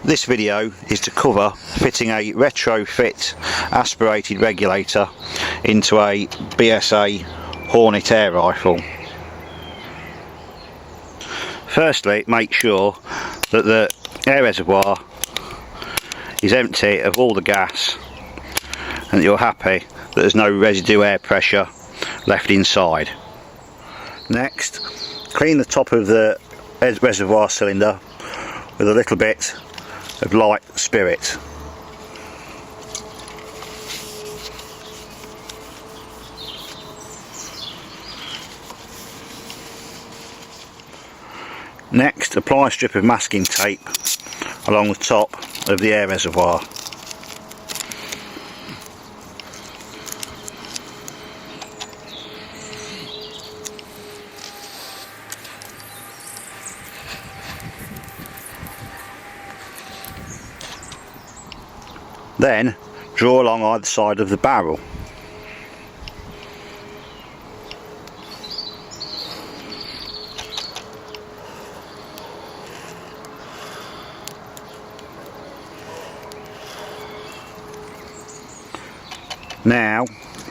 This video is to cover fitting a retrofit aspirated regulator into a BSA Hornet air rifle. Firstly, make sure that the air reservoir is empty of all the gas and that you're happy that there's no residue air pressure left inside. Next, clean the top of the reservoir cylinder with a little bit of light spirit. Next, apply a strip of masking tape along the top of the air reservoir. Then draw along either side of the barrel. Now,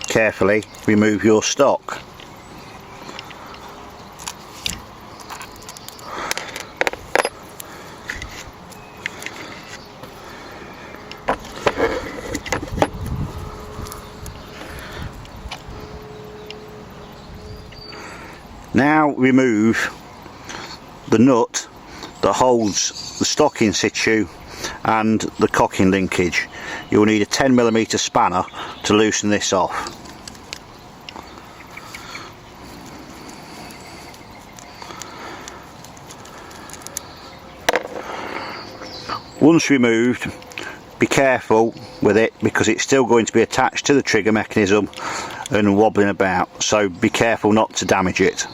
carefully remove your stock. Now remove the nut that holds the stock in situ and the cocking linkage. You'll need a 10mm spanner to loosen this off. Once removed, be careful with it because it's still going to be attached to the trigger mechanism and wobbling about, so be careful not to damage it.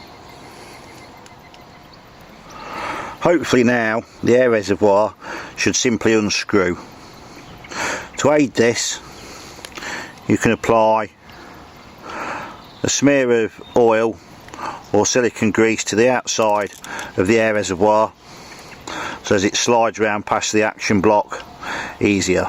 Hopefully now the air reservoir should simply unscrew. To aid this, you can apply a smear of oil or silicone grease to the outside of the air reservoir so as it slides around past the action block easier.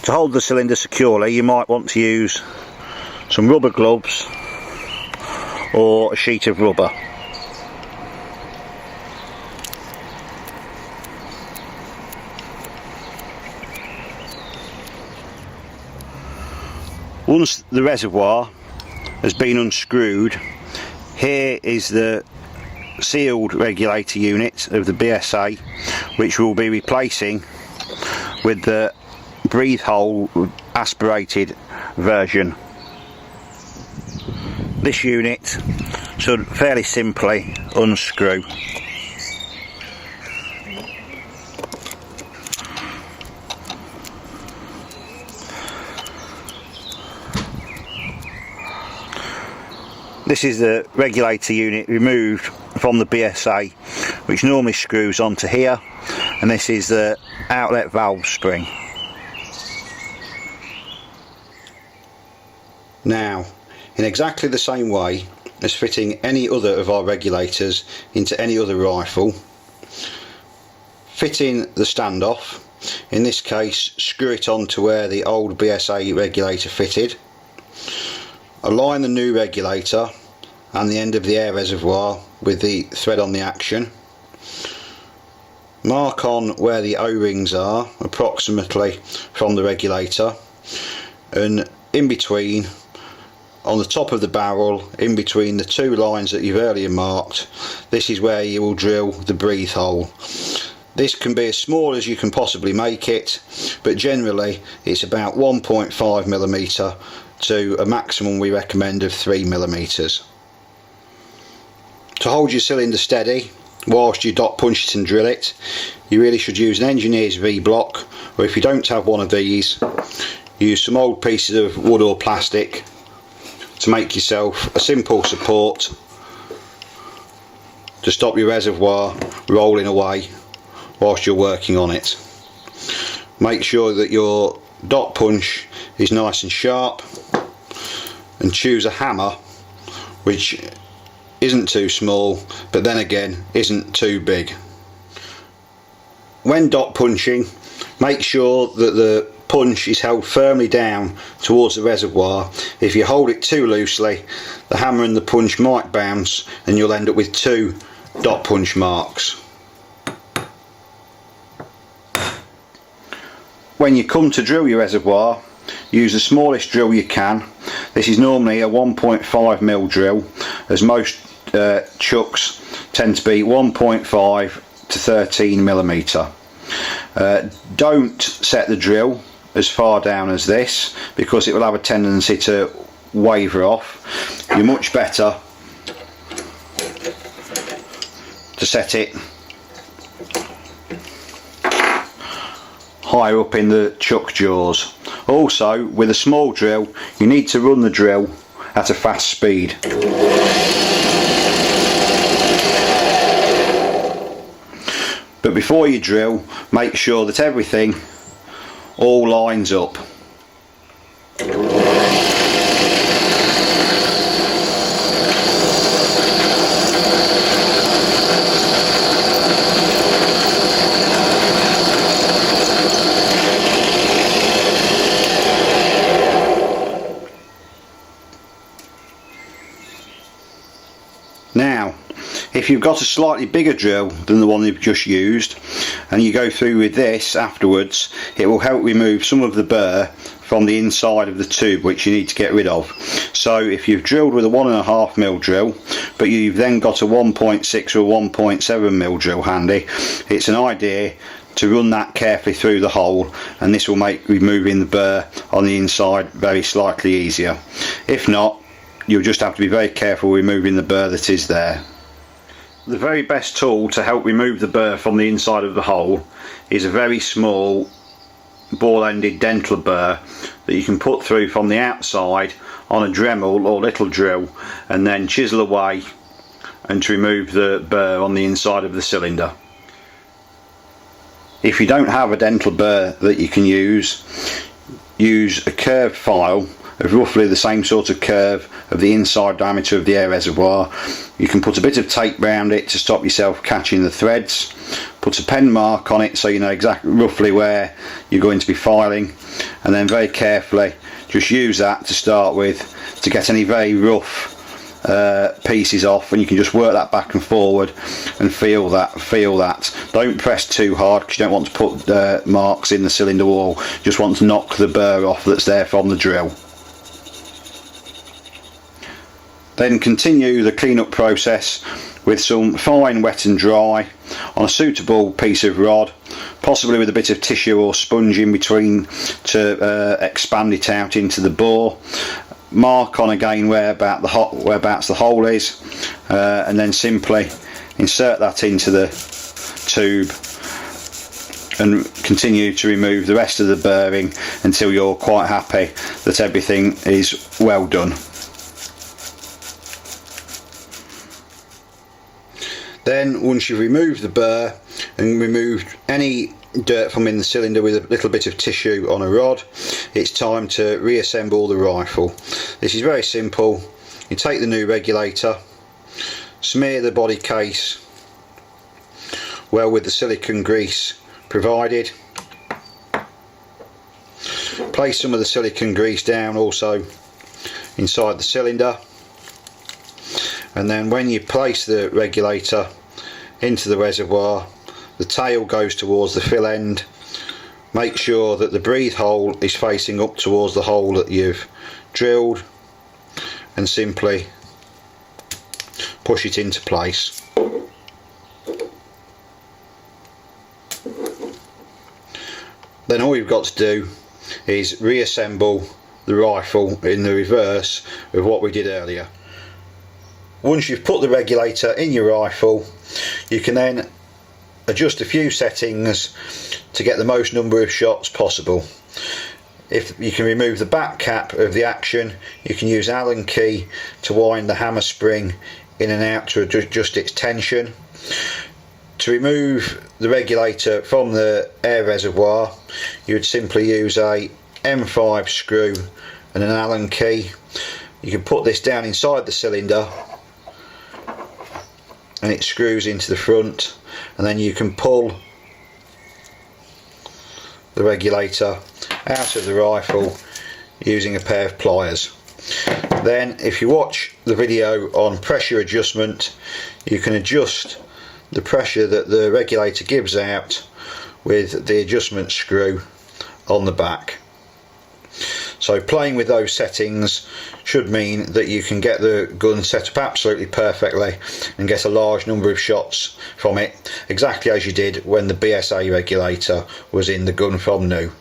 To hold the cylinder securely, you might want to use some rubber gloves or a sheet of rubber. Once the reservoir has been unscrewed, here is the sealed regulator unit of the BSA, which we'll be replacing with the breathe hole aspirated version. This unit should fairly simply unscrew. This is the regulator unit removed from the BSA, which normally screws onto here, and this is the outlet valve spring. Now, in exactly the same way as fitting any other of our regulators into any other rifle, fit in the standoff. In this case, screw it on to where the old BSA regulator fitted. Align the new regulator and the end of the air reservoir with the thread on the action. Mark on where the O-rings are approximately from the regulator, and in between, on the top of the barrel, in between the two lines that you've earlier marked, this is where you will drill the breathe hole. This can be as small as you can possibly make it, but generally it's about 1.5mm to a maximum we recommend of 3mm. To hold your cylinder steady whilst you dot punch it and drill it, you really should use an engineer's V-block, or if you don't have one of these, use some old pieces of wood or plastic to make yourself a simple support to stop your reservoir rolling away whilst you're working on it. Make sure that your dot punch is nice and sharp and choose a hammer which isn't too small but then again isn't too big. When dot punching, make sure that the punch is held firmly down towards the reservoir. If you hold it too loosely, the hammer and the punch might bounce and you'll end up with two dot punch marks. When you come to drill your reservoir, use the smallest drill you can. This is normally a 1.5mm drill, as most chucks tend to be 1.5 to 13mm. Don't set the drill as far down as this because it will have a tendency to waver off. You're much better to set it higher up in the chuck jaws. Also, with a small drill, you need to run the drill at a fast speed. But before you drill, make sure that everything all lines up. Now, if you've got a slightly bigger drill than the one you've just used and you go through with this afterwards, it will help remove some of the burr from the inside of the tube which you need to get rid of. So if you've drilled with a 1.5mm drill but you've then got a 1.6 or 1.7mm drill handy, it's an idea to run that carefully through the hole, and this will make removing the burr on the inside very slightly easier. If not, you'll just have to be very careful removing the burr that is there. The very best tool to help remove the burr from the inside of the hole is a very small ball-ended dental burr that you can put through from the outside on a Dremel or little drill and then chisel away and to remove the burr on the inside of the cylinder. If you don't have a dental burr that you can use a curved file of roughly the same sort of curve of the inside diameter of the air reservoir. You can put a bit of tape around it to stop yourself catching the threads, put a pen mark on it so you know exactly roughly where you're going to be filing, and then very carefully just use that to start with to get any very rough pieces off, and you can just work that back and forward and feel that. Don't press too hard because you don't want to put marks in the cylinder wall. You just want to knock the burr off that's there from the drill. Then continue the cleanup process with some fine wet and dry on a suitable piece of rod, possibly with a bit of tissue or sponge in between to expand it out into the bore. Mark on again whereabouts the hole is, and then simply insert that into the tube and continue to remove the rest of the burring until you're quite happy that everything is well done. Then once you've removed the burr and removed any dirt from in the cylinder with a little bit of tissue on a rod, it's time to reassemble the rifle. This is very simple. You take the new regulator, smear the body case well with the silicone grease provided, place some of the silicone grease down also inside the cylinder, and then when you place the regulator into the reservoir, the tail goes towards the fill end. Make sure that the breathe hole is facing up towards the hole that you've drilled, and simply push it into place. Then all you've got to do is reassemble the rifle in the reverse of what we did earlier. Once you've put the regulator in your rifle, you can then adjust a few settings to get the most number of shots possible. If you can remove the back cap of the action, you can use Allen key to wind the hammer spring in and out to adjust its tension. To remove the regulator from the air reservoir, you would simply use a M5 screw and an Allen key. you can put this down inside the cylinder and it screws into the front, and then you can pull the regulator out of the rifle using a pair of pliers. Then if you watch the video on pressure adjustment, you can adjust the pressure that the regulator gives out with the adjustment screw on the back. So playing with those settings should mean that you can get the gun set up absolutely perfectly and get a large number of shots from it, exactly as you did when the BSA regulator was in the gun from new.